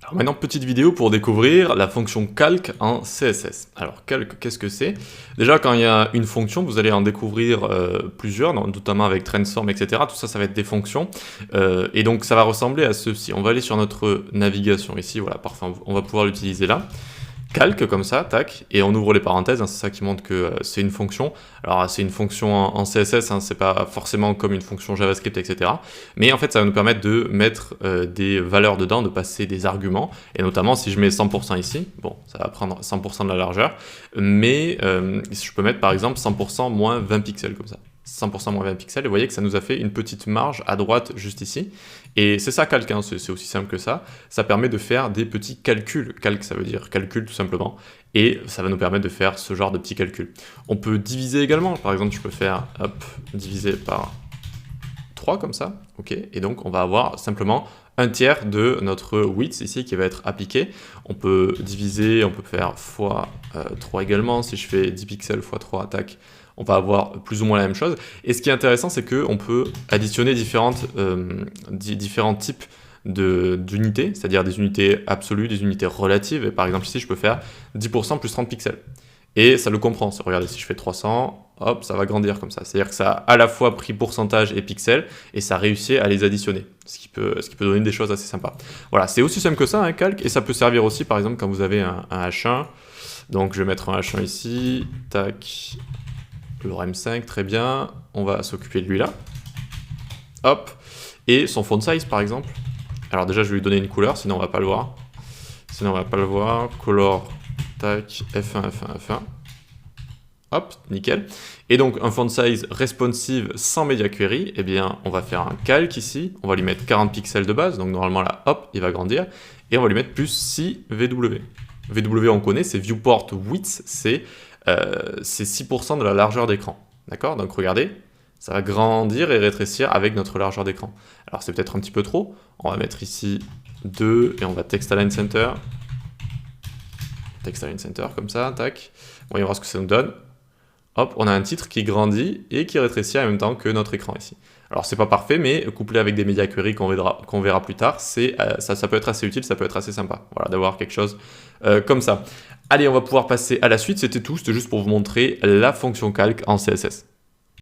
Alors maintenant, petite vidéo pour découvrir la fonction calque en CSS. Alors calque, qu'est-ce que c'est? Déjà, quand il y a une fonction, vous allez en découvrir plusieurs, notamment avec transform, etc. Tout ça, ça va être des fonctions. Et donc, ça va ressembler à ceci. On va aller sur notre navigation ici. Voilà, parfait, on va pouvoir l'utiliser là. Calque comme ça, tac, et on ouvre les parenthèses, hein, c'est ça qui montre que c'est une fonction. Alors c'est une fonction en CSS, hein, c'est pas forcément comme une fonction JavaScript, etc. Mais en fait ça va nous permettre de mettre des valeurs dedans, de passer des arguments, et notamment si je mets 100% ici, bon ça va prendre 100% de la largeur, mais je peux mettre par exemple 100% moins 20 pixels comme ça. 100% moins 20 pixels, et vous voyez que ça nous a fait une petite marge à droite juste ici. Et c'est ça calque, hein, c'est aussi simple que ça. Ça permet de faire des petits calculs. Calque, ça veut dire calcul tout simplement. Et ça va nous permettre de faire ce genre de petits calculs. On peut diviser également. Par exemple, je peux faire, hop, diviser par 3 comme ça. Ok. Et donc, on va avoir simplement un tiers de notre width ici qui va être appliqué. On peut diviser, on peut faire fois 3 également. Si je fais 10 pixels fois 3, tac, on va avoir plus ou moins la même chose. Et ce qui est intéressant, c'est qu'on peut additionner différents types d'unités, c'est-à-dire des unités absolues, des unités relatives. Et par exemple, ici, je peux faire 10% plus 30 pixels. Et ça le comprend. Regardez, si je fais 300, hop, ça va grandir comme ça. C'est-à-dire que ça a à la fois pris pourcentage et pixels, et ça réussit à les additionner, ce qui peut donner des choses assez sympas. Voilà, c'est aussi simple que ça, un calque, et ça peut servir aussi, par exemple, quand vous avez un H1. Donc, je vais mettre un H1 ici, tac, le 5, très bien. On va s'occuper de lui là. Hop, et son font size, par exemple. Alors déjà, je vais lui donner une couleur, sinon on va pas le voir. Color, tac, F1, F1, F1. Hop, nickel. Et donc, un font size responsive sans media query, eh bien, on va faire un calque ici. On va lui mettre 40 pixels de base, donc normalement là, hop, il va grandir. Et on va lui mettre plus 6 VW. VW, on connaît, c'est viewport width, c'est 6% de la largeur d'écran. D'accord? Donc regardez, ça va grandir et rétrécir avec notre largeur d'écran. Alors c'est peut-être un petit peu trop. On va mettre ici 2 et on va text align center. Text align center comme ça, tac. Voyons voir ce que ça nous donne. Hop, on a un titre qui grandit et qui rétrécit en même temps que notre écran ici. Alors c'est pas parfait, mais couplé avec des media query qu'on verra plus tard, ça peut être assez utile, ça peut être assez sympa, voilà, d'avoir quelque chose comme ça. Allez, on va pouvoir passer à la suite, c'était tout, c'était juste pour vous montrer la fonction calque en CSS.